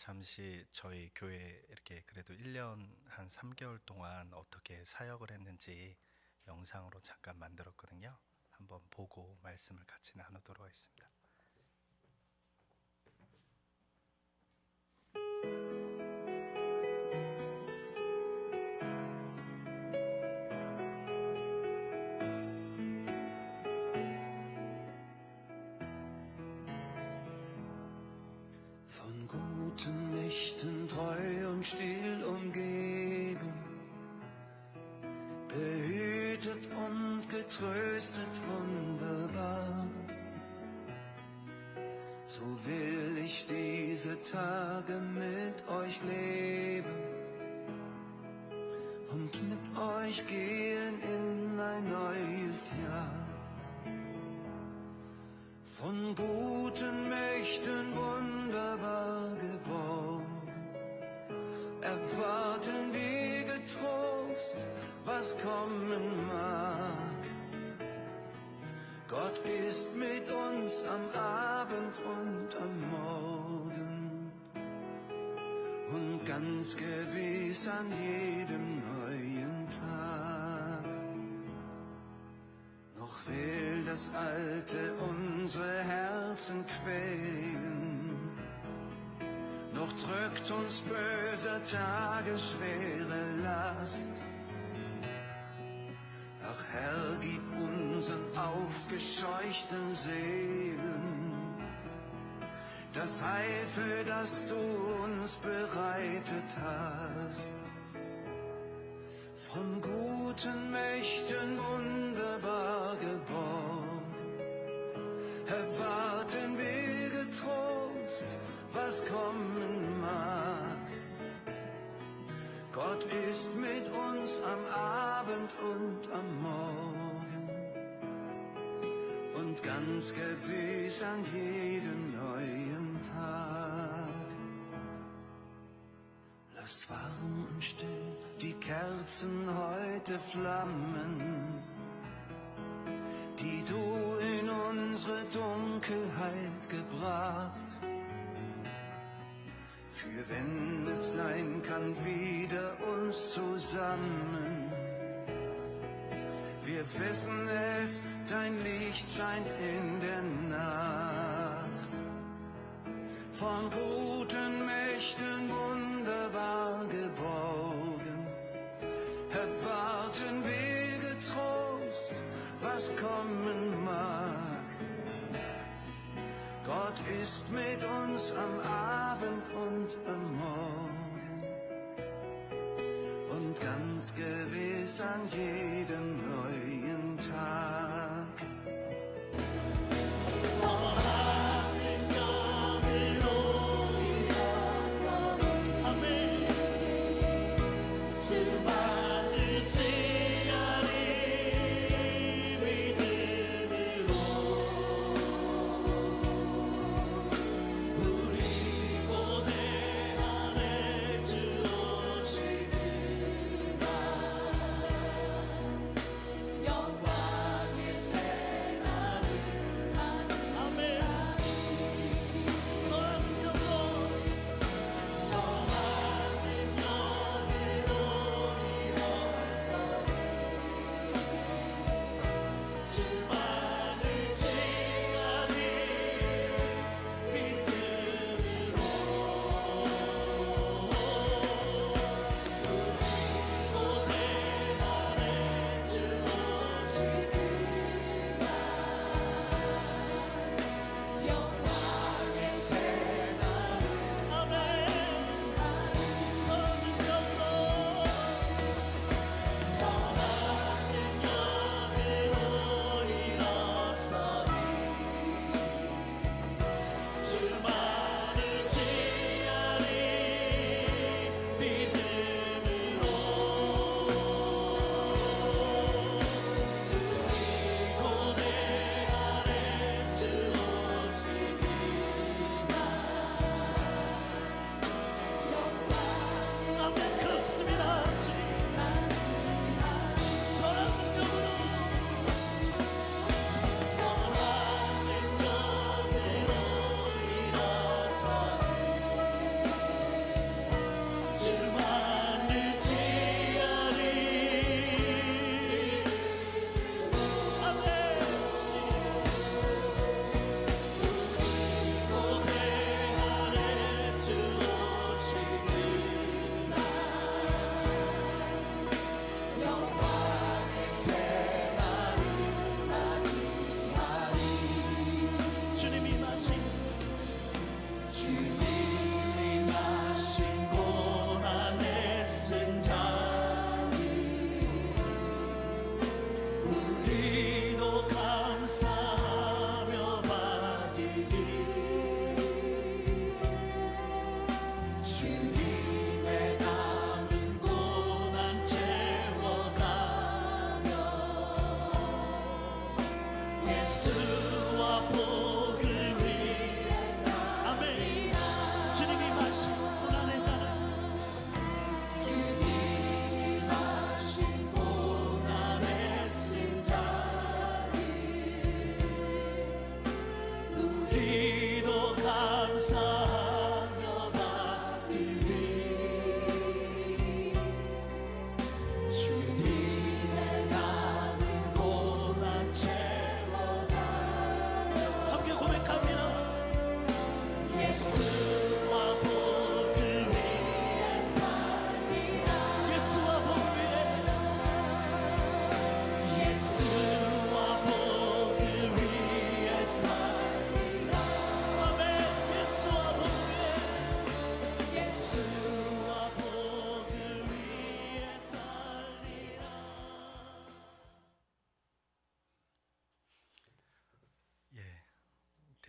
잠시 저희 교회 이렇게 그래도 1년 한 3개월 동안 어떻게 사역을 했는지 영상으로 잠깐 만들었거든요. 한번 보고 말씀을 같이 나누도록 하겠습니다. Von guten Mächten treu und still umgeben, behütet und getröstet wunderbar. So will ich diese Tage mit euch leben und mit euch gehen in ein neues Jahr. Von guten Mächten wunderbar geborgen, erwarten wir getrost, was kommen mag. Gott ist mit uns am Abend und am Morgen und ganz gewiss an jedem neuen Tag. Noch will das Alte unsere Herzen quälen, noch drückt uns böser Tage schwere Last. Ach Herr, gib unseren aufgescheuchten Seelen das Heil, für das du uns bereitet hast. Von guten Mächten wunderbar geborgen, erwarten wir getrost, was kommen mag. Gott ist mit uns am Abend und am Morgen und ganz gewiss an jedem neuen Tag. Lass warm und still die Kerzen heute flammen, die du in unsere Dunkelheit gebracht. Für wenn es sein kann, wieder uns zusammen. Wir wissen es, dein Licht scheint in der Nacht. Von guten Mächten wunderbar geborgen, erwarten wir getrost, was kommen mag. Gott ist mit uns am Abend und am Morgen und ganz gewiss an jedem neuen Tag. 영광을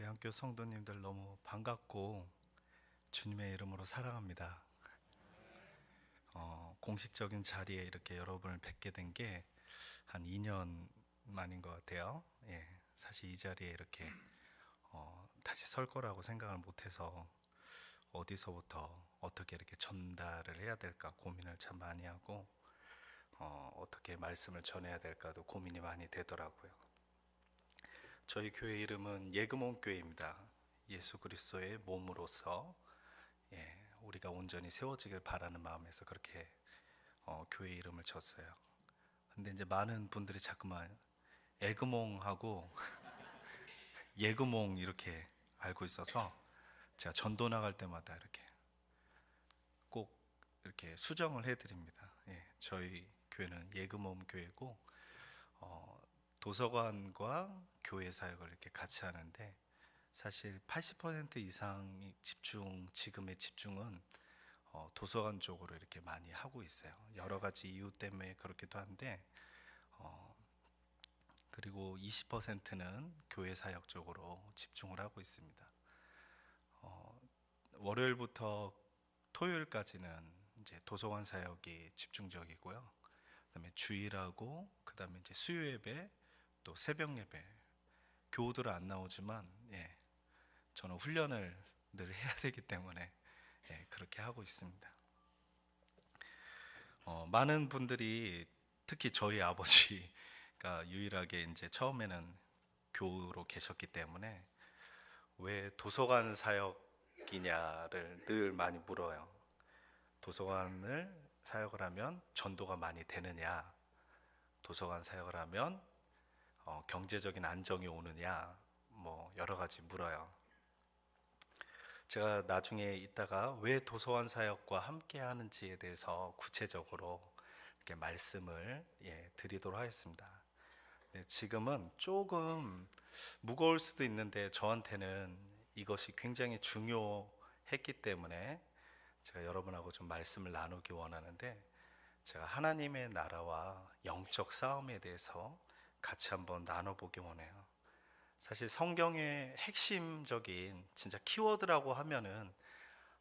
우리 학교 성도님들 너무 반갑고 주님의 이름으로 사랑합니다. 공식적인 자리에 이렇게 여러분을 뵙게 된 게 한 2년 만인 것 같아요. 예, 사실 이 자리에 이렇게 다시 설 거라고 생각을 못해서 어디서부터 어떻게 이렇게 전달을 해야 될까 고민을 참 많이 하고 어떻게 말씀을 전해야 될까도 고민이 많이 되더라고요. 저희 교회 이름은 예금온 교회입니다. 예수 그리스도의 몸으로서 우리가 온전히 세워지길 바라는 마음에서 그렇게 교회 이름을 줬어요. 근데 이제 많은 분들이 자꾸만 에그몽하고 예금몽 이렇게 알고 있어서 제가 전도 나갈 때마다 이렇게 꼭 이렇게 수정을 해드립니다. 저희 교회는 예금몽 교회고 도서관과 교회 사역을 이렇게 같이 하는데 사실 80% 이상이 지금의 집중은 도서관 쪽으로 이렇게 많이 하고 있어요. 여러 가지 이유 때문에 그렇기도 한데 그리고 20%는 교회 사역 쪽으로 집중을 하고 있습니다. 월요일부터 토요일까지는 이제 도서관 사역이 집중적이고요. 그다음에 주일하고 그다음에 이제 수요 예배 또 새벽 예배 교우들은 안 나오지만 저는 훈련을 늘 해야 되기 때문에 그렇게 하고 있습니다. 많은 분들이 특히 저희 아버지가 유일하게 이제 처음에는 교우로 계셨기 때문에 왜 도서관 사역이냐를 늘 많이 물어요. 도서관을 사역을 하면 전도가 많이 되느냐, 도서관 사역을 하면 경제적인 안정이 오느냐, 뭐 여러 가지 물어요. 제가 나중에 이따가 왜 도서관 사역과 함께 하는지에 대해서 구체적으로 이렇게 말씀을 드리도록 하겠습니다. 지금은 조금 무거울 수도 있는데 저한테는 이것이 굉장히 중요했기 때문에 제가 여러분하고 좀 말씀을 나누기 원하는데 제가 하나님의 나라와 영적 싸움에 대해서 같이 한번 나눠보기 원해요. 사실 성경의 핵심적인 진짜 키워드라고 하면은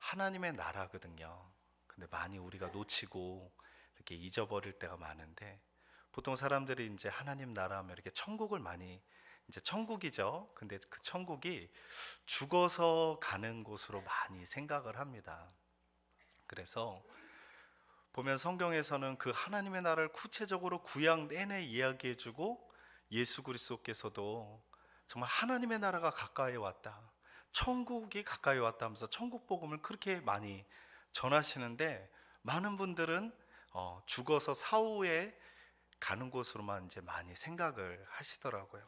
하나님의 나라거든요. 근데 많이 우리가 놓치고 이렇게 잊어버릴 때가 많은데 보통 사람들이 이제 하나님 나라 하면 이렇게 천국을 많이 이제 천국이죠. 근데 그 천국이 죽어서 가는 곳으로 많이 생각을 합니다. 그래서 보면 성경에서는 그 하나님의 나라를 구체적으로 구약 내내 이야기해주고 예수 그리스도께서도 정말 하나님의 나라가 가까이 왔다, 천국이 가까이 왔다 하면서 천국 복음을 그렇게 많이 전하시는데 많은 분들은 죽어서 사후에 가는 곳으로만 이제 많이 생각을 하시더라고요.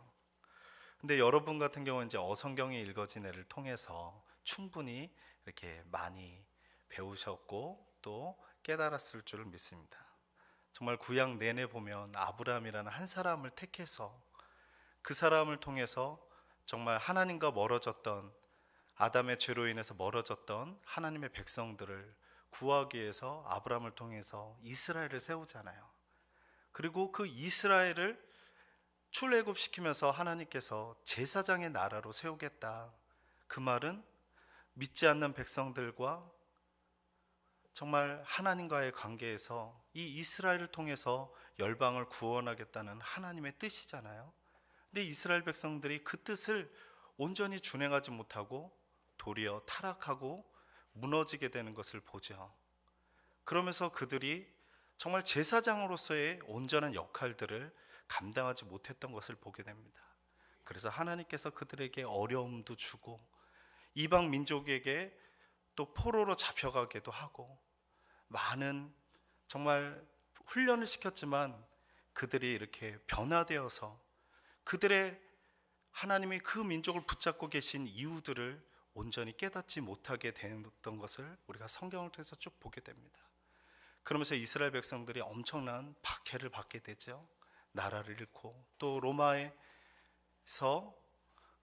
근데 여러분 같은 경우는 이제 어성경에 읽어진 애를 통해서 충분히 이렇게 많이 배우셨고 또 깨달았을 줄 믿습니다. 정말 구약 내내 보면 아브라함이라는 한 사람을 택해서 그 사람을 통해서 정말 하나님과 멀어졌던, 아담의 죄로 인해서 멀어졌던 하나님의 백성들을 구하기 위해서 아브라함을 통해서 이스라엘을 세우잖아요. 그리고 그 이스라엘을 출애굽시키면서 하나님께서 제사장의 나라로 세우겠다. 그 말은 믿지 않는 백성들과 정말 하나님과의 관계에서 이 이스라엘을 통해서 열방을 구원하겠다는 하나님의 뜻이잖아요. 근데 이스라엘 백성들이 그 뜻을 온전히 준행하지 못하고 도리어 타락하고 무너지게 되는 것을 보죠. 그러면서 그들이 정말 제사장으로서의 온전한 역할들을 감당하지 못했던 것을 보게 됩니다. 그래서 하나님께서 그들에게 어려움도 주고 이방 민족에게 또 포로로 잡혀가기도 하고 많은 정말 훈련을 시켰지만 그들이 이렇게 변화되어서 그들의 하나님이 그 민족을 붙잡고 계신 이유들을 온전히 깨닫지 못하게 됐던 것을 우리가 성경을 통해서 쭉 보게 됩니다. 그러면서 이스라엘 백성들이 엄청난 박해를 받게 되죠. 나라를 잃고 또 로마에서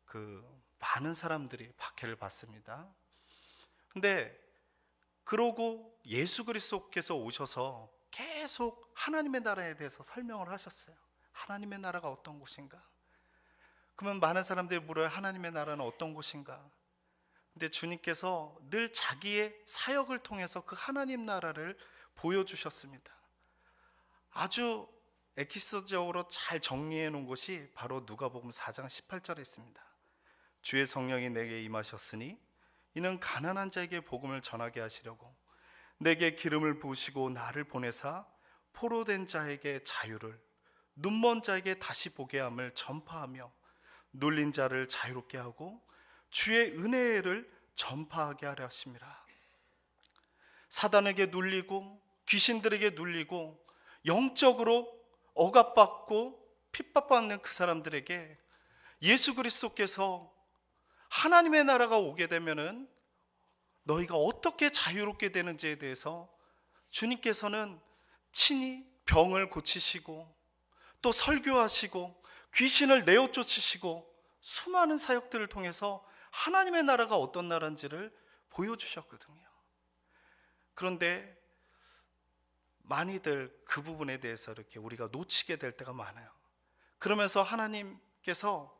그 많은 사람들이 박해를 받습니다. 근데 그러고 예수 그리스도께서 오셔서 계속 하나님의 나라에 대해서 설명을 하셨어요. 하나님의 나라가 어떤 곳인가? 그러면 많은 사람들이 물어요. 하나님의 나라는 어떤 곳인가? 근데 주님께서 늘 자기의 사역을 통해서 그 하나님 나라를 보여주셨습니다. 아주 엑기스적으로 잘 정리해 놓은 것이 바로 누가복음 4장 18절에 있습니다. 주의 성령이 내게 임하셨으니 이는 가난한 자에게 복음을 전하게 하시려고 내게 기름을 부으시고 나를 보내사 포로된 자에게 자유를, 눈먼 자에게 다시 보게 함을 전파하며 눌린 자를 자유롭게 하고 주의 은혜를 전파하게 하려 하심이라. 사단에게 눌리고 귀신들에게 눌리고 영적으로 억압받고 핍박받는 그 사람들에게 예수 그리스도께서 하나님의 나라가 오게 되면은 너희가 어떻게 자유롭게 되는지에 대해서 주님께서는 친히 병을 고치시고 또 설교하시고 귀신을 내어 쫓으시고 수많은 사역들을 통해서 하나님의 나라가 어떤 나라인지를 보여주셨거든요. 그런데 많이들 그 부분에 대해서 이렇게 우리가 놓치게 될 때가 많아요. 그러면서 하나님께서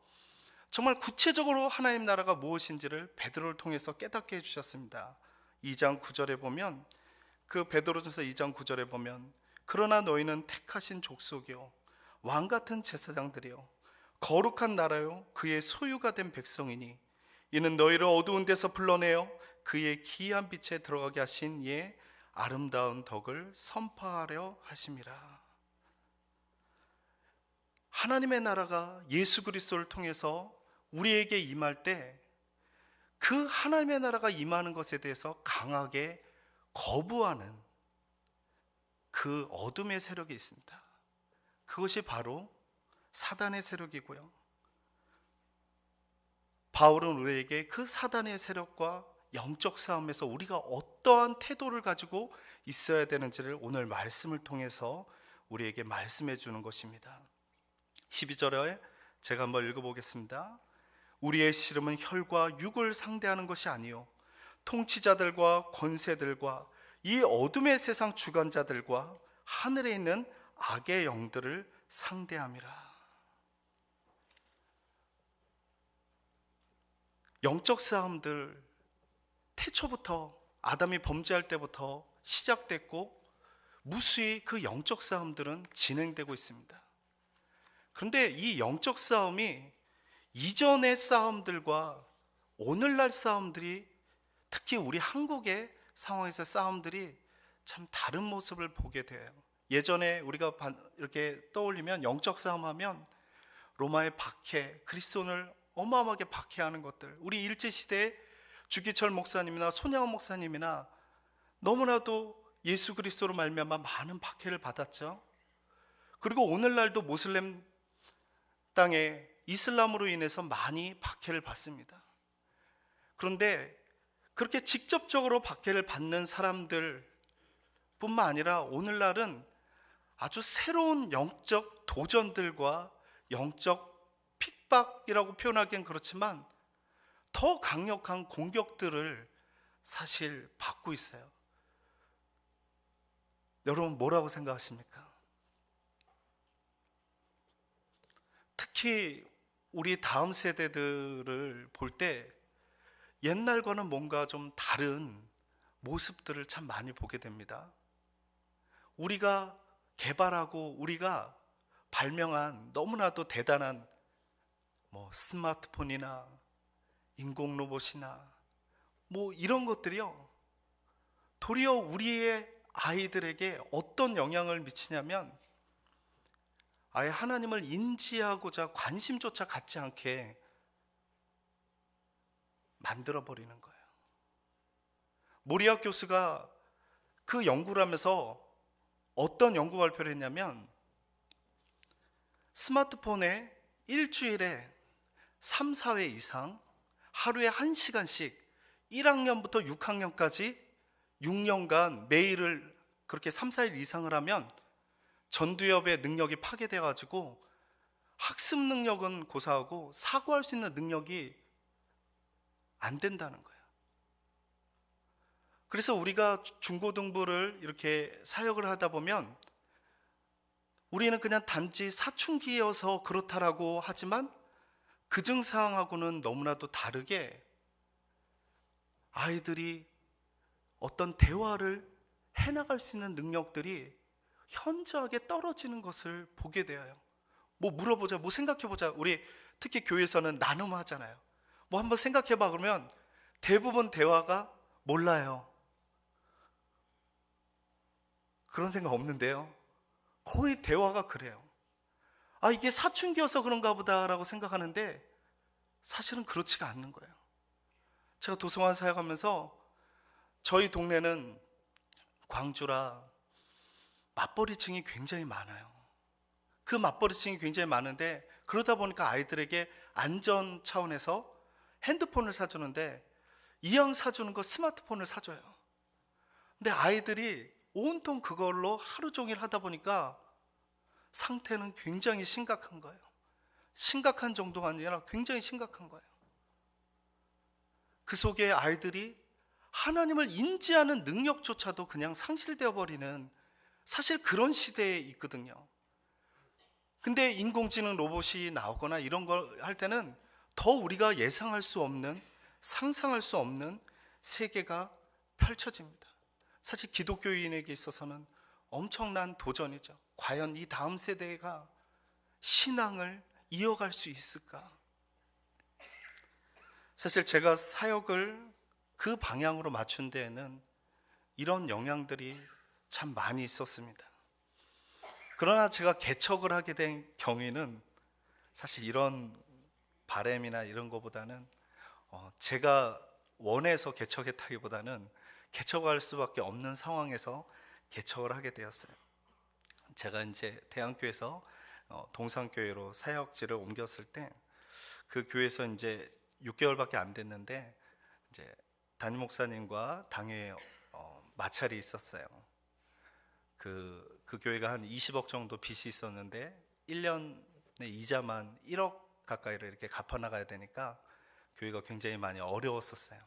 정말 구체적으로 하나님 나라가 무엇인지를 베드로를 통해서 깨닫게 해주셨습니다. 2장 9절에 보면, 그 베드로전서 2장 9절에 보면, 그러나 너희는 택하신 족속이요 왕같은 제사장들이요 거룩한 나라요 그의 소유가 된 백성이니 이는 너희를 어두운 데서 불러내어 그의 기이한 빛에 들어가게 하신 이의 아름다운 덕을 선포하려 하심이라. 하나님의 나라가 예수 그리스도를 통해서 우리에게 임할 때 그 하나님의 나라가 임하는 것에 대해서 강하게 거부하는 그 어둠의 세력이 있습니다. 그것이 바로 사단의 세력이고요. 바울은 우리에게 그 사단의 세력과 영적 싸움에서 우리가 어떠한 태도를 가지고 있어야 되는지를 오늘 말씀을 통해서 우리에게 말씀해 주는 것입니다. 12절에 제가 한번 읽어보겠습니다. 우리의 씨름은 혈과 육을 상대하는 것이 아니요 통치자들과 권세들과 이 어둠의 세상 주관자들과 하늘에 있는 악의 영들을 상대함이라. 영적 싸움들 태초부터 아담이 범죄할 때부터 시작됐고 무수히 그 영적 싸움들은 진행되고 있습니다. 그런데 이 영적 싸움이 이전의 싸움들과 오늘날 싸움들이, 특히 우리 한국의 상황에서 싸움들이 참 다른 모습을 보게 돼요. 예전에 우리가 이렇게 떠올리면 영적 싸움하면 로마의 박해, 그리스도인을 어마어마하게 박해하는 것들, 우리 일제시대에 주기철 목사님이나 손양원 목사님이나 너무나도 예수 그리스도로 말미암아 많은 박해를 받았죠. 그리고 오늘날도 모슬렘 땅에 이슬람으로 인해서 많이 박해를 받습니다. 그런데 그렇게 직접적으로 박해를 받는 사람들 뿐만 아니라 오늘날은 아주 새로운 영적 도전들과 영적 핍박이라고 표현하기는 그렇지만 더 강력한 공격들을 사실 받고 있어요. 여러분 뭐라고 생각하십니까? 특히 우리 다음 세대들을 볼 때 옛날과는 뭔가 좀 다른 모습들을 참 많이 보게 됩니다. 우리가 개발하고 우리가 발명한 너무나도 대단한 스마트폰이나 인공 로봇이나 이런 것들이요, 도리어 우리의 아이들에게 어떤 영향을 미치냐면 아예 하나님을 인지하고자 관심조차 갖지 않게 만들어버리는 거예요. 모리아 교수가 그 연구를 하면서 어떤 연구 발표를 했냐면 스마트폰에 일주일에 3, 4회 이상 하루에 1시간씩 1학년부터 6학년까지 6년간 매일을 그렇게 3, 4일 이상을 하면 전두엽의 능력이 파괴되어 가지고 학습 능력은 고사하고 사고할 수 있는 능력이 안 된다는 거예요. 그래서 우리가 중고등부를 이렇게 사역을 하다 보면 우리는 그냥 단지 사춘기여서 그렇다라고 하지만 그 증상하고는 너무나도 다르게 아이들이 어떤 대화를 해나갈 수 있는 능력들이 현저하게 떨어지는 것을 보게 되어요. 뭐 물어보자, 뭐 생각해보자. 우리 특히 교회에서는 나눔하잖아요. 뭐 한번 생각해봐 그러면 대부분 대화가 몰라요. 그런 생각 없는데요. 거의 대화가 그래요. 아, 이게 사춘기여서 그런가 보다라고 생각하는데 사실은 그렇지가 않는 거예요. 제가 도서관 사역하면서 저희 동네는 광주라 맞벌이층이 굉장히 많아요. 그 맞벌이층이 굉장히 많은데 그러다 보니까 아이들에게 안전 차원에서 핸드폰을 사주는데 이왕 사주는 거 스마트폰을 사줘요. 근데 아이들이 온통 그걸로 하루 종일 하다 보니까 상태는 굉장히 심각한 거예요. 심각한 정도가 아니라 굉장히 심각한 거예요. 그 속에 아이들이 하나님을 인지하는 능력조차도 그냥 상실되어 버리는 사실 그런 시대에 있거든요. 근데 인공지능 로봇이 나오거나 이런 걸 할 때는 더 우리가 예상할 수 없는, 상상할 수 없는 세계가 펼쳐집니다. 사실 기독교인에게 있어서는 엄청난 도전이죠. 과연 이 다음 세대가 신앙을 이어갈 수 있을까? 사실 제가 사역을 그 방향으로 맞춘 데에는 이런 영향들이 참 많이 있었습니다. 그러나 제가 개척을 하게 된 경위는 사실 이런 바램이나 이런 것보다는 제가 원해서 개척했다기보다는 개척할 수밖에 없는 상황에서 개척을 하게 되었어요. 제가 이제 대안교회에서 동산교회로 사역지를 옮겼을 때 그 교회에서 이제 6개월밖에 안 됐는데 이제 담임 목사님과 당회 마찰이 있었어요. 그 교회가 한 20억 정도 빚이 있었는데 1년에 이자만 1억 가까이를 이렇게 갚아 나가야 되니까 교회가 굉장히 많이 어려웠었어요.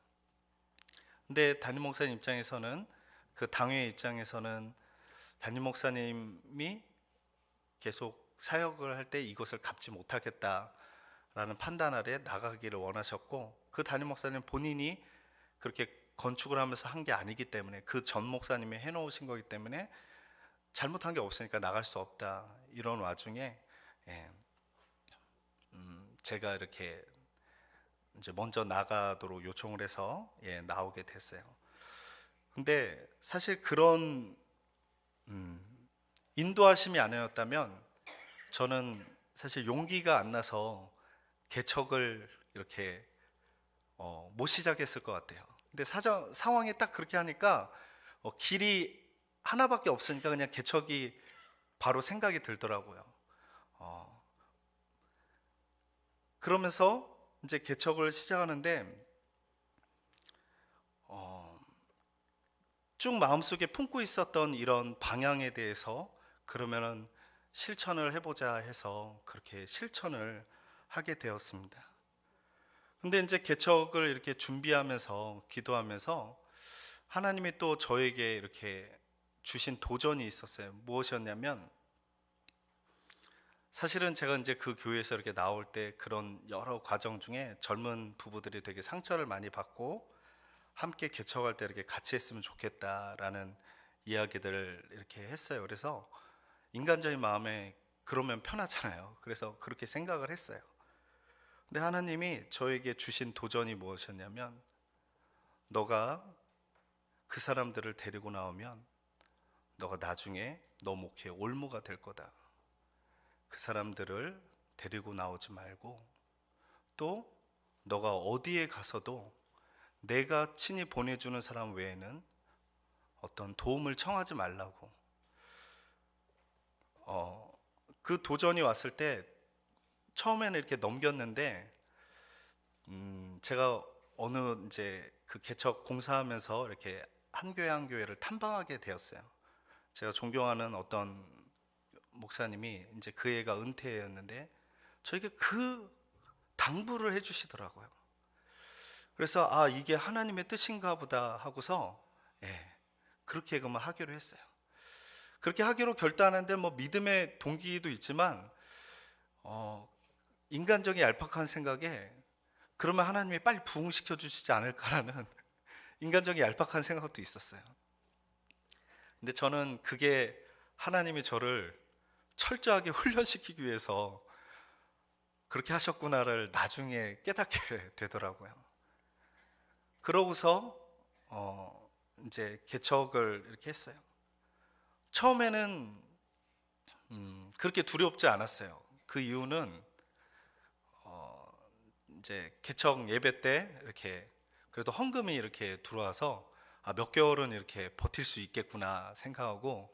근데 담임 목사님 입장에서는 그 당회 입장에서는 담임 목사님이 계속 사역을 할 때 이것을 갚지 못하겠다라는 판단 아래 나가기를 원하셨고 그 담임 목사님 본인이 그렇게 건축을 하면서 한 게 아니기 때문에 그 전 목사님이 해놓으신 거기 때문에 잘못한 게 없으니까 나갈 수 없다. 이런 와중에 제가 이렇게 이제 먼저 나가도록 요청을 해서 나오게 됐어요. 근데 사실 그런 인도하심이 아니었다면 저는 사실 용기가 안 나서 개척을 이렇게 못 시작했을 것 같아요. 근데 상황이 딱 그렇게 하니까 길이 하나밖에 없으니까 그냥 개척이 바로 생각이 들더라고요. 그러면서 이제 개척을 시작하는데 쭉 마음속에 품고 있었던 이런 방향에 대해서 그러면은 실천을 해보자 해서 그렇게 실천을 하게 되었습니다. 근데 이제 개척을 이렇게 준비하면서 기도하면서 하나님이 또 저에게 이렇게 주신 도전이 있었어요. 무엇이었냐면 사실은 제가 이제 그 교회에서 이렇게 나올 때 그런 여러 과정 중에 젊은 부부들이 되게 상처를 많이 받고 함께 개척할 때 이렇게 같이 했으면 좋겠다라는 이야기들을 이렇게 했어요. 그래서 인간적인 마음에 그러면 편하잖아요. 그래서 그렇게 생각을 했어요. 근데 하나님이 저에게 주신 도전이 무엇이었냐면 너가 그 사람들을 데리고 나오면 너가 나중에 너 목회의 올무가 될 거다. 그 사람들을 데리고 나오지 말고 또 너가 어디에 가서도 내가 친히 보내주는 사람 외에는 어떤 도움을 청하지 말라고. 그 도전이 왔을 때 처음에는 이렇게 넘겼는데 제가 어느 이제 그 개척 공사하면서 이렇게 한 교회 한 교회를 탐방하게 되었어요. 제가 존경하는 어떤 목사님이 이제 그 애가 은퇴였는데 저에게 그 당부를 해주시더라고요. 그래서 아 이게 하나님의 뜻인가 보다 하고서 그렇게 그만 하기로 했어요. 그렇게 하기로 결단하는데 뭐 믿음의 동기도 있지만 인간적인 얄팍한 생각에 그러면 하나님이 빨리 부흥시켜 주시지 않을까라는 인간적인 얄팍한 생각도 있었어요. 근데 저는 그게 하나님이 저를 철저하게 훈련시키기 위해서 그렇게 하셨구나를 나중에 깨닫게 되더라고요. 그러고서 이제 개척을 이렇게 했어요. 처음에는 그렇게 두렵지 않았어요. 그 이유는 이제 개척 예배 때 이렇게 그래도 헌금이 이렇게 들어와서 몇 개월은 이렇게 버틸 수 있겠구나 생각하고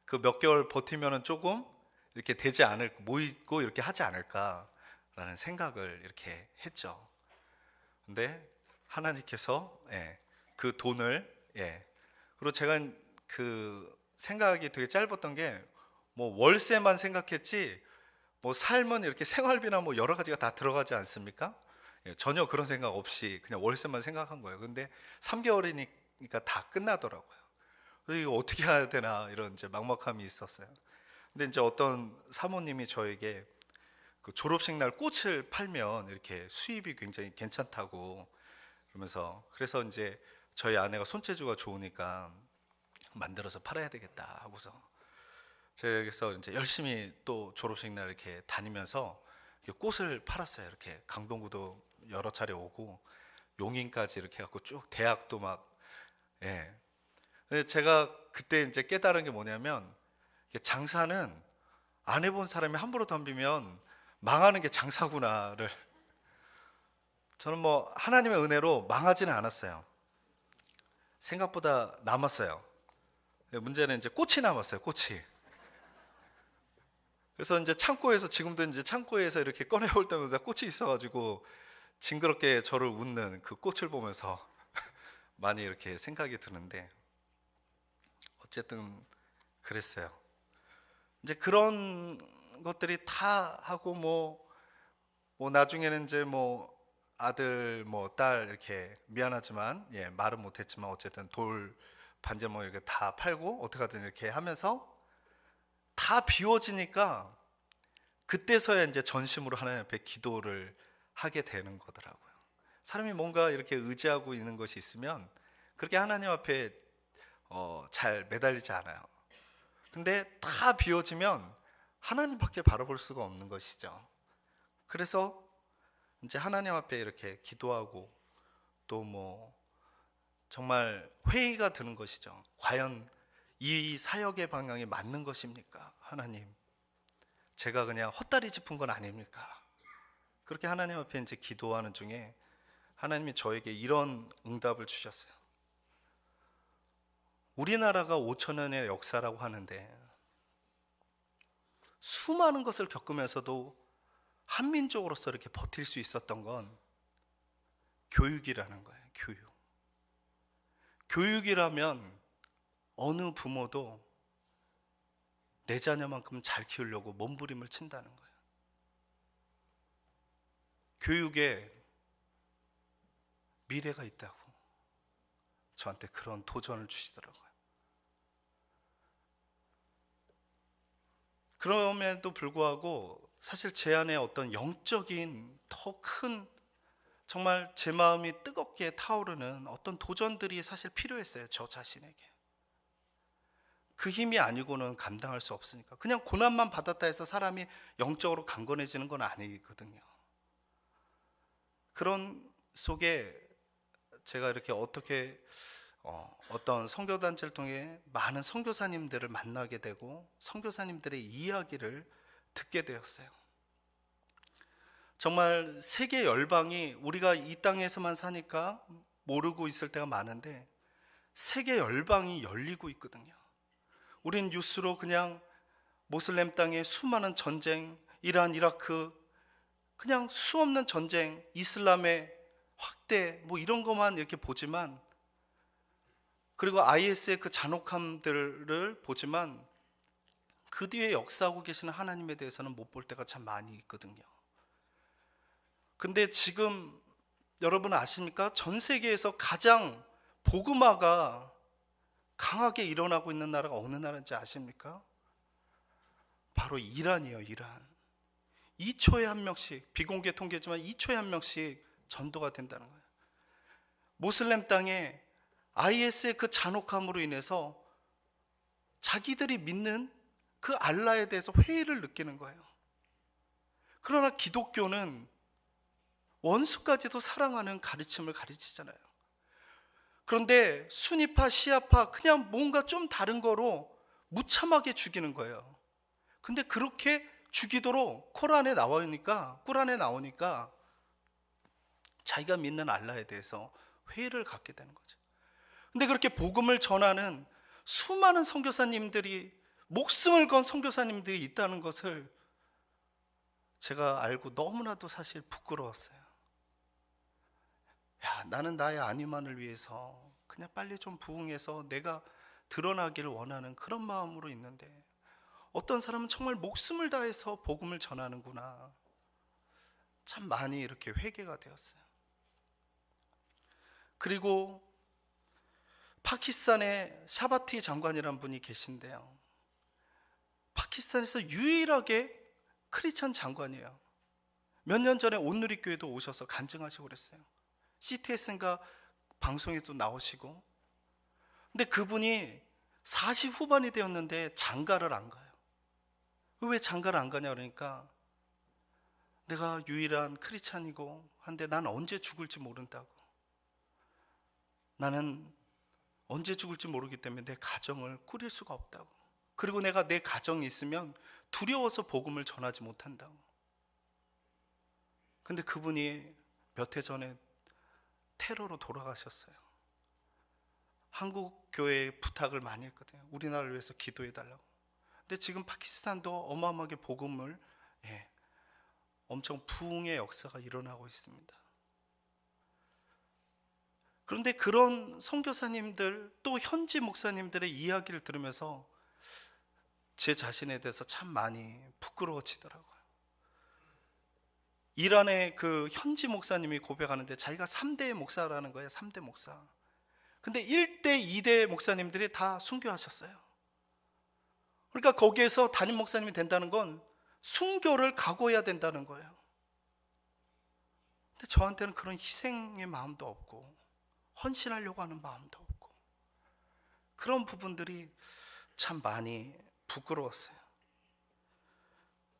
그 몇 개월 버티면은 조금 이렇게 되지 않을 모이고 이렇게 하지 않을까라는 생각을 이렇게 했죠. 근데 하나님께서 그 돈을 그리고 제가 그 생각이 되게 짧았던 게 뭐 월세만 생각했지 뭐 삶은 이렇게 생활비나 뭐 여러 가지가 다 들어가지 않습니까? 전혀 그런 생각 없이 그냥 월세만 생각한 거예요. 근데 3개월이니까 다 끝나더라고요. 그래서 이거 어떻게 해야 되나 이런 이제 막막함이 있었어요. 근데 이제 어떤 사모님이 저에게 그 졸업식 날 꽃을 팔면 이렇게 수입이 굉장히 괜찮다고 그러면서 그래서 이제 저희 아내가 손재주가 좋으니까 만들어서 팔아야 되겠다 하고서 제가 여기서 이제 열심히 또 졸업식 날 이렇게 다니면서 꽃을 팔았어요. 이렇게 강동구도 여러 차례 오고 용인까지 이렇게 해갖고 쭉 대학도 막 근데 제가 그때 이제 깨달은 게 뭐냐면 장사는 안 해본 사람이 함부로 덤비면 망하는 게 장사구나를 저는 뭐 하나님의 은혜로 망하지는 않았어요. 생각보다 남았어요. 문제는 이제 꽃이 남았어요. 꽃이. 그래서 이제 창고에서 지금도 이제 창고에서 이렇게 꺼내올 때마다 꽃이 있어가지고 징그럽게 저를 웃는 그 꽃을 보면서 많이 이렇게 생각이 드는데 어쨌든 그랬어요. 이제 그런 것들이 다 하고 뭐 나중에는 이제 뭐 아들 뭐 딸 이렇게 미안하지만 말은 못했지만 어쨌든 돌 반지 뭐 이렇게 다 팔고 어떻게든 이렇게 하면서 다 비워지니까 그때서야 이제 전심으로 하나님 앞에 기도를 하게 되는 거더라고요. 사람이 뭔가 이렇게 의지하고 있는 것이 있으면 그렇게 하나님 앞에 잘 매달리지 않아요. 근데 다 비워지면 하나님밖에 바라볼 수가 없는 것이죠. 그래서 이제 하나님 앞에 이렇게 기도하고 또 뭐 정말 회의가 드는 것이죠. 과연 이 사역의 방향이 맞는 것입니까? 하나님, 제가 그냥 헛다리 짚은 건 아닙니까? 그렇게 하나님 앞에 이제 기도하는 중에 하나님이 저에게 이런 응답을 주셨어요. 우리나라가 5,000년의 역사라고 하는데 수많은 것을 겪으면서도 한민족으로서 이렇게 버틸 수 있었던 건 교육이라는 거예요. 교육이라면 어느 부모도 내 자녀만큼 잘 키우려고 몸부림을 친다는 거예요. 교육에 미래가 있다고 저한테 그런 도전을 주시더라고요. 그럼에도 불구하고 사실 제 안에 어떤 영적인 더 큰 정말 제 마음이 뜨겁게 타오르는 어떤 도전들이 사실 필요했어요. 저 자신에게. 그 힘이 아니고는 감당할 수 없으니까. 그냥 고난만 받았다 해서 사람이 영적으로 강건해지는 건 아니거든요. 그런 속에 제가 이렇게 어떻게 어떤 선교단체를 통해 많은 선교사님들을 만나게 되고 선교사님들의 이야기를 듣게 되었어요. 정말 세계 열방이 우리가 이 땅에서만 사니까 모르고 있을 때가 많은데 세계 열방이 열리고 있거든요. 우린 뉴스로 그냥 모슬렘 땅의 수많은 전쟁, 이란, 이라크, 그냥 수없는 전쟁, 이슬람의 확대 뭐 이런 것만 이렇게 보지만 그리고 IS의 그 잔혹함들을 보지만 그 뒤에 역사하고 계시는 하나님에 대해서는 못 볼 때가 참 많이 있거든요. 근데 지금 여러분 아십니까? 전 세계에서 가장 복음화가 강하게 일어나고 있는 나라가 어느 나라인지 아십니까? 바로 이란이에요. 2초에 한 명씩, 비공개 통계지만 2초에 한 명씩 전도가 된다는 거예요. 모슬렘 땅에 IS의 그 잔혹함으로 인해서 자기들이 믿는 그 알라에 대해서 회의를 느끼는 거예요. 그러나 기독교는 원수까지도 사랑하는 가르침을 가르치잖아요. 그런데 순위파, 시아파 그냥 뭔가 좀 다른 거로 무참하게 죽이는 거예요. 근데 그렇게 죽이도록 꿀안에 나오니까 자기가 믿는 알라에 대해서 회의를 갖게 되는 거죠. 근데 그렇게 복음을 전하는 수많은 선교사님들이, 목숨을 건 선교사님들이 있다는 것을 제가 알고 너무나도 사실 부끄러웠어요. 야, 나는 나의 안위만을 위해서 그냥 빨리 좀 부흥해서 내가 드러나기를 원하는 그런 마음으로 있는데, 어떤 사람은 정말 목숨을 다해서 복음을 전하는구나. 참 많이 이렇게 회개가 되었어요. 그리고 파키스탄에 샤바티 장관이라는 분이 계신데요, 파키스탄에서 유일하게 크리스찬 장관이에요. 몇 년 전에 온누리교회도 오셔서 간증하시고 그랬어요. CTS인가 방송에도 나오시고. 근데 그분이 40 후반이 되었는데 장가를 안 가요. 왜 장가를 안 가냐 그러니까, 내가 유일한 크리스찬이고 한데 난 언제 죽을지 모른다고. 나는 언제 죽을지 모르기 때문에 내 가정을 꾸릴 수가 없다고. 그리고 내가 내 가정이 있으면 두려워서 복음을 전하지 못한다고. 근데 그분이 몇 해 전에 테러로 돌아가셨어요. 한국 교회에 부탁을 많이 했거든요. 우리나라를 위해서 기도해 달라고. 근데 지금 파키스탄도 어마어마하게 복음을, 엄청 부흥의 역사가 일어나고 있습니다. 그런데 그런 선교사님들, 또 현지 목사님들의 이야기를 들으면서 제 자신에 대해서 참 많이 부끄러워지더라고요. 이란의 그 현지 목사님이 고백하는데 자기가 3대 목사라는 거예요. 3대 목사. 근데 1대, 2대 목사님들이 다 순교하셨어요. 그러니까 거기에서 담임 목사님이 된다는 건 순교를 각오해야 된다는 거예요. 근데 저한테는 그런 희생의 마음도 없고 헌신하려고 하는 마음도 없고, 그런 부분들이 참 많이 부끄러웠어요.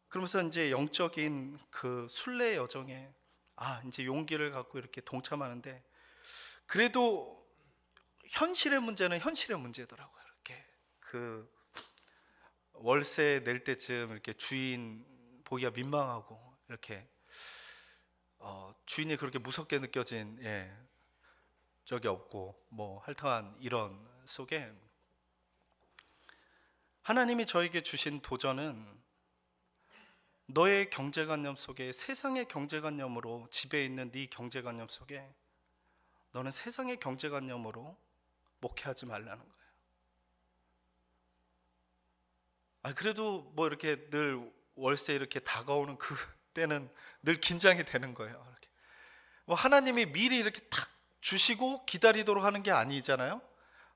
그러면서 이제 영적인 그 순례 여정에 이제 용기를 갖고 이렇게 동참하는데, 그래도 현실의 문제는 현실의 문제더라고요. 이렇게 그 월세 낼 때쯤 이렇게 주인 보기가 민망하고, 이렇게 주인이 그렇게 무섭게 느껴진 적이 없고, 뭐 하여튼 이런 속에 하나님이 저에게 주신 도전은, 너의 경제관념 속에, 세상의 경제관념으로 지배해 있는 네 경제관념 속에 너는 세상의 경제관념으로 목회하지 말라는 거예요. 그래도 뭐 이렇게 늘 월세 이렇게 다가오는 그 때는 늘 긴장이 되는 거예요. 이렇게 뭐 하나님이 미리 이렇게 탁 주시고 기다리도록 하는 게 아니잖아요.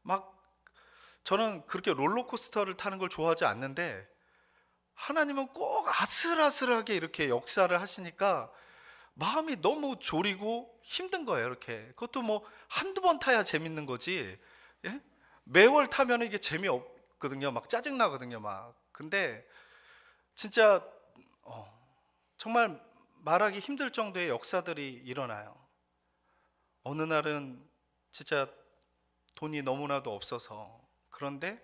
막 저는 그렇게 롤러코스터를 타는 걸 좋아하지 않는데, 하나님은 꼭 아슬아슬하게 이렇게 역사를 하시니까 마음이 너무 졸이고 힘든 거예요. 이렇게 그것도 뭐 한두 번 타야 재밌는 거지, 매월 타면 이게 재미없거든요. 막 짜증나거든요. 막. 근데 진짜 정말 말하기 힘들 정도의 역사들이 일어나요. 어느 날은 진짜 돈이 너무나도 없어서, 그런데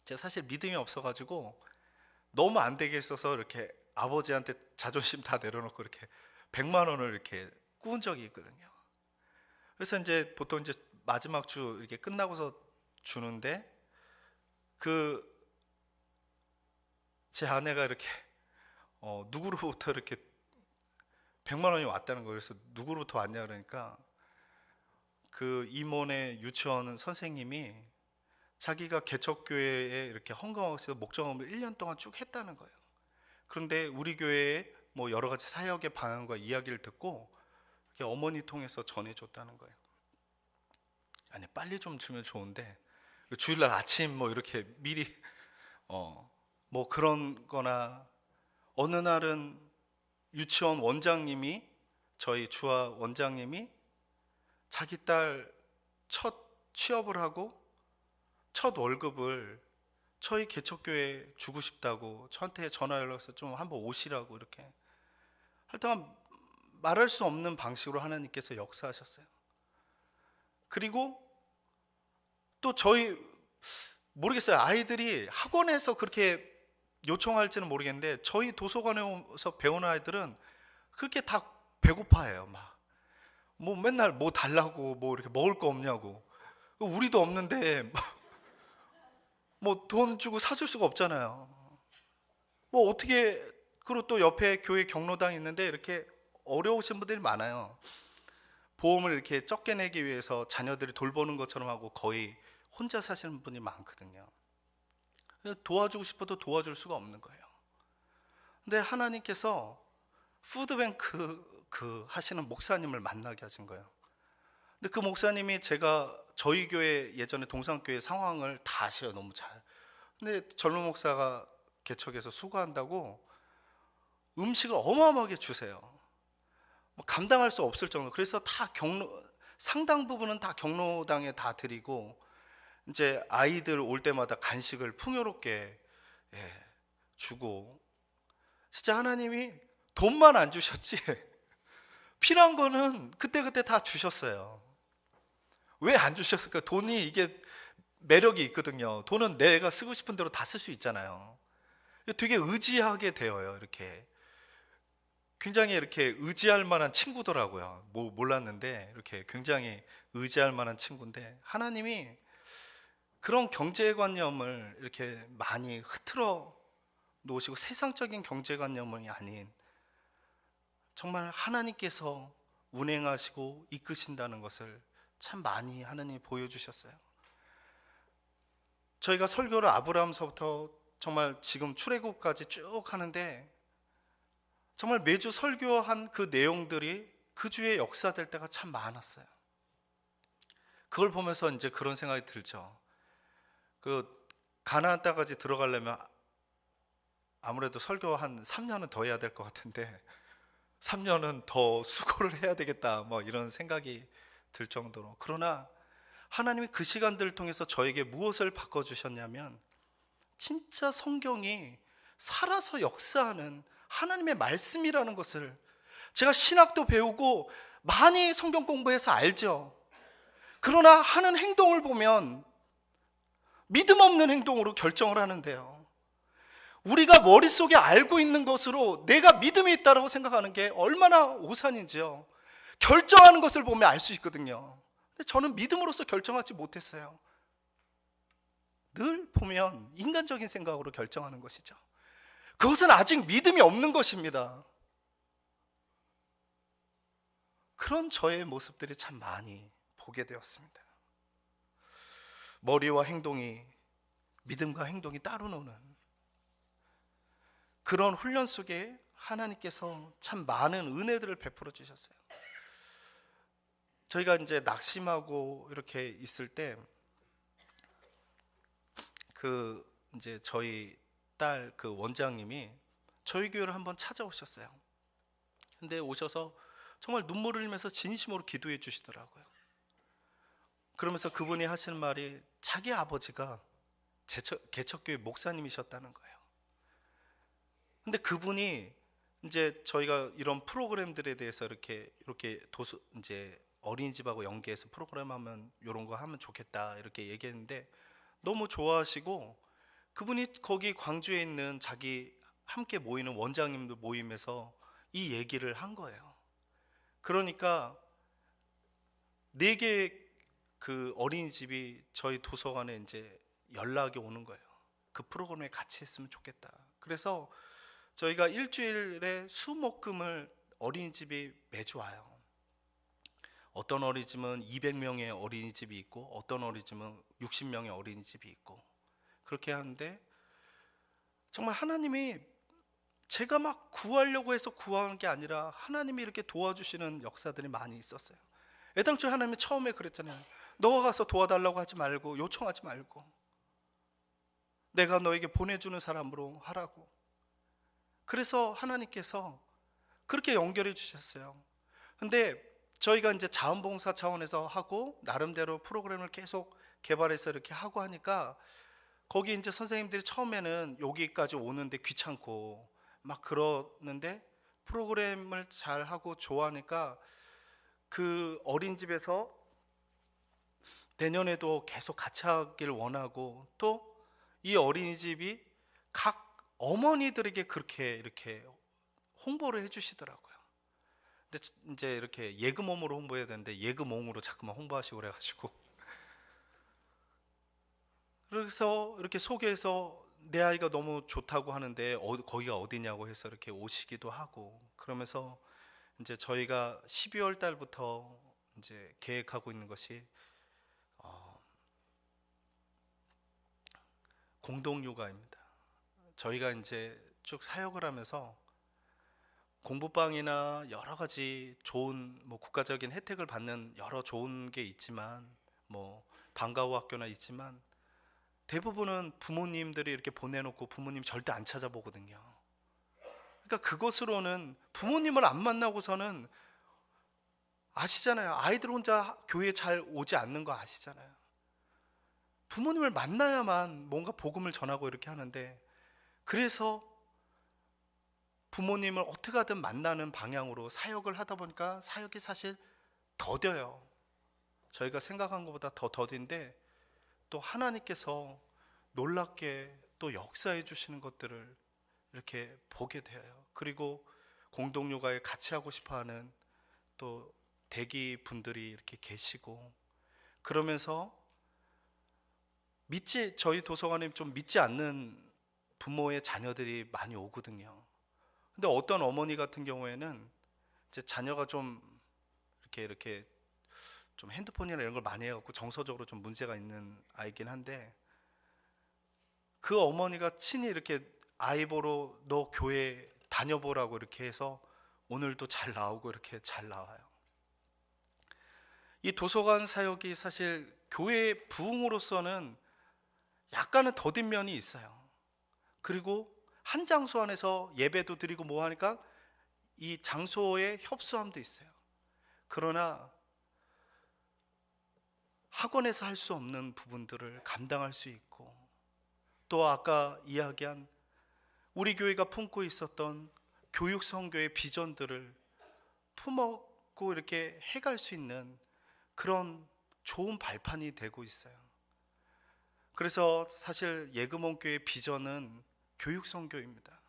제가 사실 믿음이 없어가지고 너무 안 되게 있어서 이렇게 아버지한테 자존심 다 내려놓고 이렇게 100만 원을 이렇게 꾸은 적이 있거든요. 그래서 이제 보통 이제 마지막 주 이렇게 끝나고서 주는데, 그 제 아내가 이렇게 누구로부터 이렇게 100만 원이 왔다는 거예요. 그래서 누구로부터 왔냐 그러니까, 그 이모네 유치원 선생님이 자기가 개척교회에 이렇게 헌금하고 있어서 목적업을 1년 동안 쭉 했다는 거예요. 그런데 우리 교회에 뭐 여러 가지 사역의 방향과 이야기를 듣고 이렇게 어머니 통해서 전해줬다는 거예요. 아니, 빨리 좀 주면 좋은데 주일날 아침 뭐 이렇게 미리 뭐 그런 거나, 어느 날은 유치원 원장님이, 저희 주화 원장님이 자기 딸 첫 취업을 하고 첫 월급을 저희 개척교회에 주고 싶다고 저한테 전화 연락해서 좀 한번 오시라고 이렇게 할 동안 말할 수 없는 방식으로 하나님께서 역사하셨어요. 그리고 또 저희 모르겠어요. 아이들이 학원에서 그렇게 요청할지는 모르겠는데 저희 도서관에서 배우는 아이들은 그렇게 다 배고파해요. 막 뭐 맨날 뭐 달라고, 뭐 이렇게 먹을 거 없냐고. 우리도 없는데 뭐 돈 주고 사줄 수가 없잖아요. 뭐 어떻게. 그리고 또 옆에 교회 경로당이 있는데 이렇게 어려우신 분들이 많아요. 보험을 이렇게 적게 내기 위해서 자녀들이 돌보는 것처럼 하고 거의 혼자 사시는 분이 많거든요. 도와주고 싶어도 도와줄 수가 없는 거예요. 근데 하나님께서 푸드뱅크 하시는 목사님을 만나게 하신 거예요. 근데 그 목사님이 제가 저희 교회 예전에 동산교회 상황을 다 아셔요. 너무 잘. 근데 젊은 목사가 개척해서 수고한다고 음식을 어마어마하게 주세요. 뭐 감당할 수 없을 정도. 그래서 다 상당 부분은 다 경로당에 다 드리고 이제 아이들 올 때마다 간식을 풍요롭게 주고. 진짜 하나님이 돈만 안 주셨지 필요한 거는 그때그때 다 주셨어요. 왜 안 주셨을까? 돈이 이게 매력이 있거든요. 돈은 내가 쓰고 싶은 대로 다 쓸 수 있잖아요. 되게 의지하게 되어요. 이렇게 굉장히 이렇게 의지할 만한 친구더라고요. 뭐 몰랐는데 이렇게 굉장히 의지할 만한 친구인데 하나님이 그런 경제관념을 이렇게 많이 흐트러 놓으시고 세상적인 경제관념이 아닌 정말 하나님께서 운행하시고 이끄신다는 것을 참 많이 하나님이 보여주셨어요. 저희가 설교를 아브라함서부터 정말 지금 출애굽까지 쭉 하는데 정말 매주 설교한 그 내용들이 그 주에 역사될 때가 참 많았어요. 그걸 보면서 이제 그런 생각이 들죠. 그 가나안 땅까지 들어가려면 아무래도 설교 한 3년은 더 해야 될 것 같은데 3년은 더 수고를 해야 되겠다 뭐 이런 생각이 들 정도로. 그러나 하나님이 그 시간들을 통해서 저에게 무엇을 바꿔주셨냐면 진짜 성경이 살아서 역사하는 하나님의 말씀이라는 것을 제가 신학도 배우고 많이 성경 공부해서 알죠. 그러나 하는 행동을 보면 믿음 없는 행동으로 결정을 하는데요. 우리가 머릿속에 알고 있는 것으로 내가 믿음이 있다고 생각하는 게 얼마나 오산인지요. 결정하는 것을 보면 알 수 있거든요. 근데 저는 믿음으로서 결정하지 못했어요. 늘 보면 인간적인 생각으로 결정하는 것이죠. 그것은 아직 믿음이 없는 것입니다. 그런 저의 모습들이 참 많이 보게 되었습니다. 머리와 행동이, 믿음과 행동이 따로 노는 그런 훈련 속에 하나님께서 참 많은 은혜들을 베풀어 주셨어요. 저희가 이제 낙심하고 이렇게 있을 때 그 이제 저희 딸 그 원장님이 저희 교회를 한번 찾아오셨어요. 근데 오셔서 정말 눈물을 흘리면서 진심으로 기도해 주시더라고요. 그러면서 그분이 하시는 말이 자기 아버지가 개척교회 목사님이셨다는 거예요. 근데 그분이 이제 저희가 이런 프로그램들에 대해서 이렇게 이제 어린이집하고 연계해서 프로그램 하면 이런 거 하면 좋겠다 이렇게 얘기했는데 너무 좋아하시고 그분이 거기 광주에 있는 자기 함께 모이는 원장님들 모임에서 이 얘기를 한 거예요. 그러니까 4개 그 어린이집이 저희 도서관에 이제 연락이 오는 거예요. 그 프로그램에 같이 했으면 좋겠다. 그래서 저희가 일주일에 수목금을 어린이집이 매주 와요. 어떤 어린이집은 200명의 어린이집이 있고 어떤 어린이집은 60명의 어린이집이 있고 그렇게 하는데 정말 하나님이 제가 막 구하려고 해서 구하는 게 아니라 하나님이 이렇게 도와주시는 역사들이 많이 있었어요. 애당초에 하나님이 처음에 그랬잖아요. 너가 가서 도와달라고 하지 말고 요청하지 말고 내가 너에게 보내주는 사람으로 하라고. 그래서 하나님께서 그렇게 연결해 주셨어요. 근데 저희가 이제 자원봉사 차원에서 하고 나름대로 프로그램을 계속 개발해서 이렇게 하고 하니까 거기 이제 선생님들이 처음에는 여기까지 오는데 귀찮고 막 그러는데 프로그램을 잘 하고 좋아하니까 그 어린이집에서 내년에도 계속 같이 하길 원하고, 또 이 어린이집이 각 어머니들에게 그렇게 이렇게 홍보를 해주시더라고요. 근데 이제 이렇게 예금홈으로 홍보해야 되는데 예금홈으로 자꾸만 홍보하시고 그래가지고 그래서 이렇게 소개해서 내 아이가 너무 좋다고 하는데 거기가 어디냐고 해서 이렇게 오시기도 하고, 그러면서 이제 저희가 12월 달부터 이제 계획하고 있는 것이 공동육아입니다. 저희가 이제 쭉 사역을 하면서 공부방이나 여러 가지 좋은 뭐 국가적인 혜택을 받는 여러 좋은 게 있지만, 뭐 방과후 학교나 있지만 대부분은 부모님들이 이렇게 보내놓고 부모님 절대 안 찾아보거든요. 그러니까 그것으로는 부모님을 안 만나고서는, 아시잖아요. 아이들 혼자 교회 잘 오지 않는 거 아시잖아요. 부모님을 만나야만 뭔가 복음을 전하고 이렇게 하는데, 그래서 부모님을 어떻게 하든 만나는 방향으로 사역을 하다 보니까 사역이 사실 더뎌요. 저희가 생각한 것보다 더 더딘데, 또 하나님께서 놀랍게 또 역사해 주시는 것들을 이렇게 보게 돼요. 그리고 공동육아에 같이 하고 싶어하는 또 대기 분들이 이렇게 계시고, 그러면서 저희 도서관에 좀 믿지 않는 부모의 자녀들이 많이 오거든요. 근데 어떤 어머니 같은 경우에는 이제 자녀가 좀 이렇게 좀 핸드폰이나 이런 걸 많이 해갖고 정서적으로 좀 문제가 있는 아이긴 한데, 그 어머니가 친히 이렇게 아이 보러 너 교회 다녀보라고 이렇게 해서 오늘도 잘 나오고 이렇게 잘 나와요. 이 도서관 사역이 사실 교회 부흥으로서는 약간은 더딘 면이 있어요. 그리고 한 장소 안에서 예배도 드리고 뭐 하니까 이 장소의 협소함도 있어요. 그러나 학원에서 할 수 없는 부분들을 감당할 수 있고, 또 아까 이야기한 우리 교회가 품고 있었던 교육 선교의 비전들을 품었고 이렇게 해갈 수 있는 그런 좋은 발판이 되고 있어요. 그래서 사실 예금원 교회의 비전은 교육 선교입니다.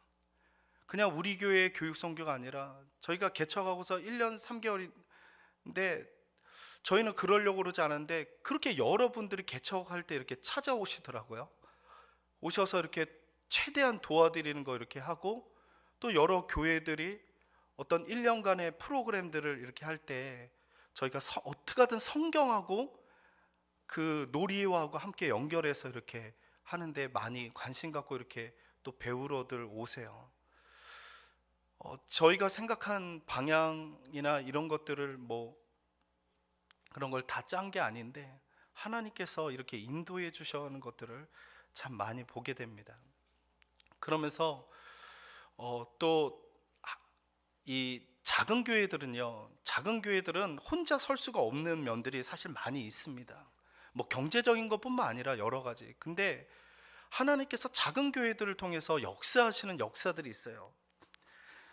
그냥 우리 교회의 교육 선교가 아니라, 저희가 개척하고서 1년 3개월인데 저희는 그러려고 그러지 않았는데 그렇게 여러분들이 개척할 때 이렇게 찾아오시더라고요. 오셔서 이렇게 최대한 도와드리는 거 이렇게 하고, 또 여러 교회들이 어떤 1년간의 프로그램들을 이렇게 할 때 저희가 어떻게 하든 성경하고 그 놀이와하고 함께 연결해서 이렇게 하는데 많이 관심 갖고 이렇게 또 배우러들 오세요. 저희가 생각한 방향이나 이런 것들을 뭐 그런 걸 다 짠 게 아닌데 하나님께서 이렇게 인도해 주시는 것들을 참 많이 보게 됩니다. 그러면서 또 이 작은 교회들은 혼자 설 수가 없는 면들이 사실 많이 있습니다. 뭐 경제적인 것뿐만 아니라 여러 가지. 근데 하나님께서 작은 교회들을 통해서 역사하시는 역사들이 있어요.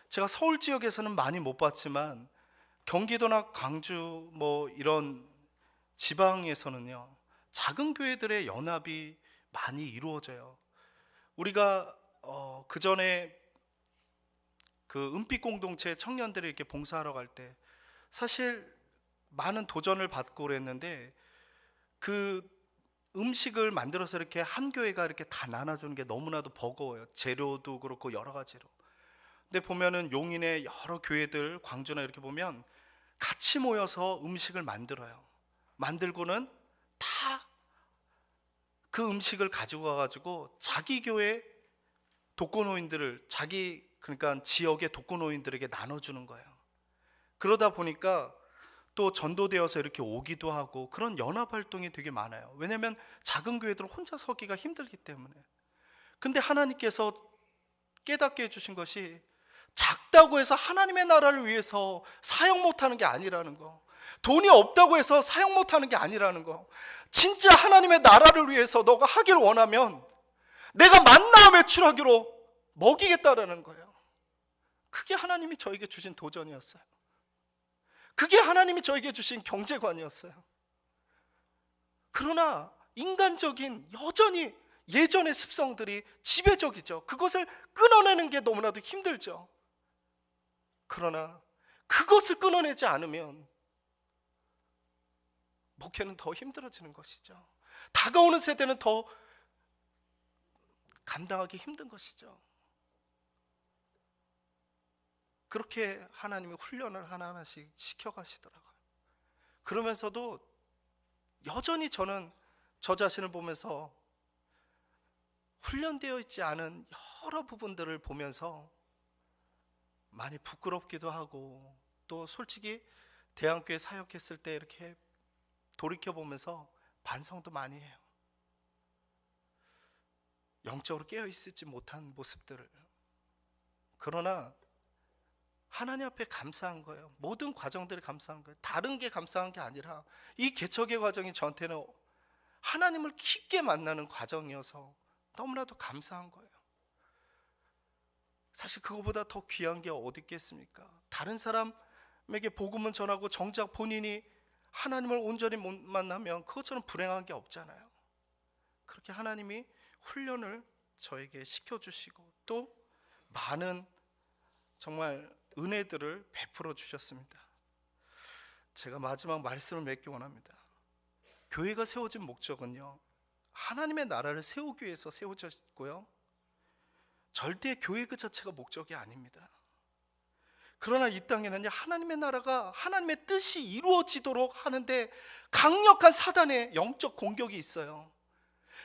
제가 서울 지역에서는 많이 못 봤지만 경기도나 광주 뭐 이런 지방에서는요, 작은 교회들의 연합이 많이 이루어져요. 우리가 그 전에 그 은빛 공동체 청년들이 이렇게 봉사하러 갈 때 사실 많은 도전을 받고 그랬는데, 그 음식을 만들어서 이렇게 한 교회가 이렇게 다 나눠주는 게 너무나도 버거워요. 재료도 그렇고 여러 가지로. 근데 보면은 용인의 여러 교회들, 광주나 이렇게 보면 같이 모여서 음식을 만들어요. 만들고는 다 그 음식을 가지고 가가지고 자기 교회 독거노인들을, 그러니까 지역의 독거노인들에게 나눠주는 거예요. 그러다 보니까 또 전도되어서 이렇게 오기도 하고 그런 연합활동이 되게 많아요. 왜냐하면 작은 교회들은 혼자 서기가 힘들기 때문에. 근데 하나님께서 깨닫게 해주신 것이 작다고 해서 하나님의 나라를 위해서 사용 못하는 게 아니라는 거, 돈이 없다고 해서 사용 못하는 게 아니라는 거, 진짜 하나님의 나라를 위해서 너가 하길 원하면 내가 만나 매출하기로 먹이겠다라는 거예요. 그게 하나님이 저에게 주신 도전이었어요. 그게 하나님이 저에게 주신 경제관이었어요. 그러나 인간적인 여전히 예전의 습성들이 지배적이죠. 그것을 끊어내는 게 너무나도 힘들죠. 그러나 그것을 끊어내지 않으면 목회는 더 힘들어지는 것이죠. 다가오는 세대는 더 감당하기 힘든 것이죠. 그렇게 하나님이 훈련을 하나하나씩 시켜가시더라고요. 그러면서도 여전히 저는 저 자신을 보면서 훈련되어 있지 않은 여러 부분들을 보면서 많이 부끄럽기도 하고, 또 솔직히 대안교회 사역했을 때 이렇게 돌이켜보면서 반성도 많이 해요. 영적으로 깨어있지 못한 모습들을. 그러나 하나님 앞에 감사한 거예요. 모든 과정들이 감사한 거예요. 다른 게 감사한 게 아니라 이 개척의 과정이 저한테는 하나님을 깊게 만나는 과정이어서 너무나도 감사한 거예요. 사실 그거보다 더 귀한 게 어디 있겠습니까? 다른 사람에게 복음을 전하고 정작 본인이 하나님을 온전히 못 만나면 그것처럼 불행한 게 없잖아요. 그렇게 하나님이 훈련을 저에게 시켜주시고 또 많은 정말 은혜들을 베풀어 주셨습니다. 제가 마지막 말씀을 맺기 원합니다. 교회가 세워진 목적은요, 하나님의 나라를 세우기 위해서 세워졌고요, 절대 교회 그 자체가 목적이 아닙니다. 그러나 이 땅에는 하나님의 나라가 하나님의 뜻이 이루어지도록 하는데 강력한 사단의 영적 공격이 있어요.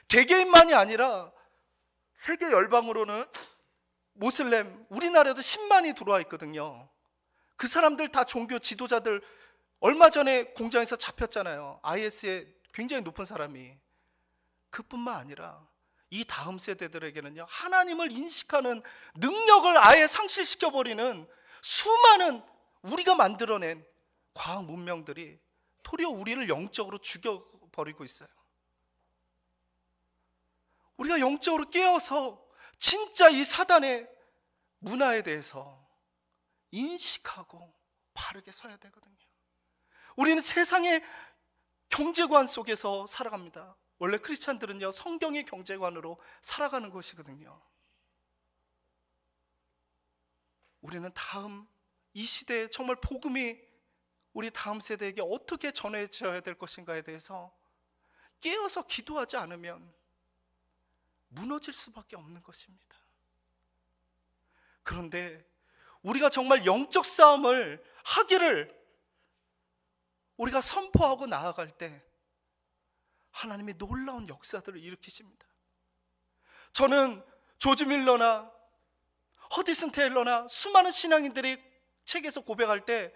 개개인만이 아니라 세계 열방으로는 모슬렘, 우리나라에도 10만이 들어와 있거든요. 그 사람들 다 종교 지도자들, 얼마 전에 공장에서 잡혔잖아요. IS에 굉장히 높은 사람이. 그뿐만 아니라 이 다음 세대들에게는요, 하나님을 인식하는 능력을 아예 상실시켜버리는 수많은 우리가 만들어낸 과학 문명들이 도리어 우리를 영적으로 죽여버리고 있어요. 우리가 영적으로 깨어서 진짜 이 사단의 문화에 대해서 인식하고 바르게 서야 되거든요. 우리는 세상의 경제관 속에서 살아갑니다. 원래 크리스찬들은요, 성경의 경제관으로 살아가는 것이거든요. 우리는 다음 이 시대에 정말 복음이 우리 다음 세대에게 어떻게 전해져야 될 것인가에 대해서 깨어서 기도하지 않으면 무너질 수밖에 없는 것입니다. 그런데 우리가 정말 영적 싸움을 하기를 우리가 선포하고 나아갈 때 하나님의 놀라운 역사들을 일으키십니다. 저는 조지 밀러나 허디슨 테일러나 수많은 신앙인들이 책에서 고백할 때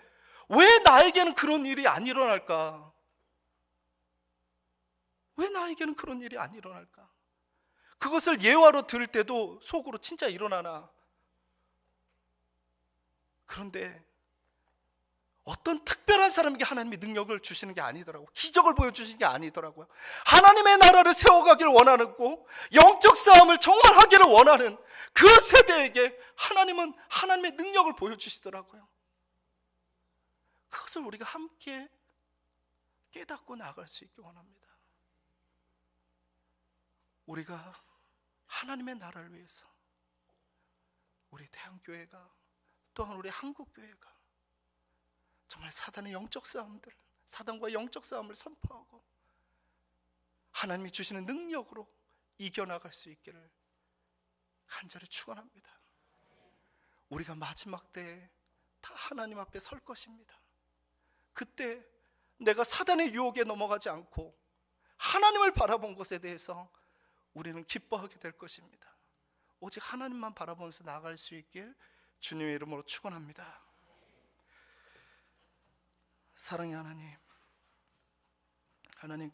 왜 나에게는 그런 일이 안 일어날까? 왜 나에게는 그런 일이 안 일어날까? 그것을 예화로 들을 때도 속으로 진짜 일어나나? 그런데 어떤 특별한 사람에게 하나님이 능력을 주시는 게 아니더라고요. 기적을 보여주시는 게 아니더라고요. 하나님의 나라를 세워가길 원하고 영적 싸움을 정말 하기를 원하는 그 세대에게 하나님은 하나님의 능력을 보여주시더라고요. 그것을 우리가 함께 깨닫고 나아갈 수 있기 원합니다. 우리가 하나님의 나라를 위해서 우리 대한교회가 또한 우리 한국교회가 정말 사단의 영적 싸움들, 사단과 영적 싸움을 선포하고 하나님이 주시는 능력으로 이겨나갈 수 있기를 간절히 축원합니다. 우리가 마지막 때에 다 하나님 앞에 설 것입니다. 그때 내가 사단의 유혹에 넘어가지 않고 하나님을 바라본 것에 대해서 우리는 기뻐하게 될 것입니다. 오직 하나님만 바라보면서 나아갈 수 있길 주님의 이름으로 축원합니다. 사랑의 하나님, 하나님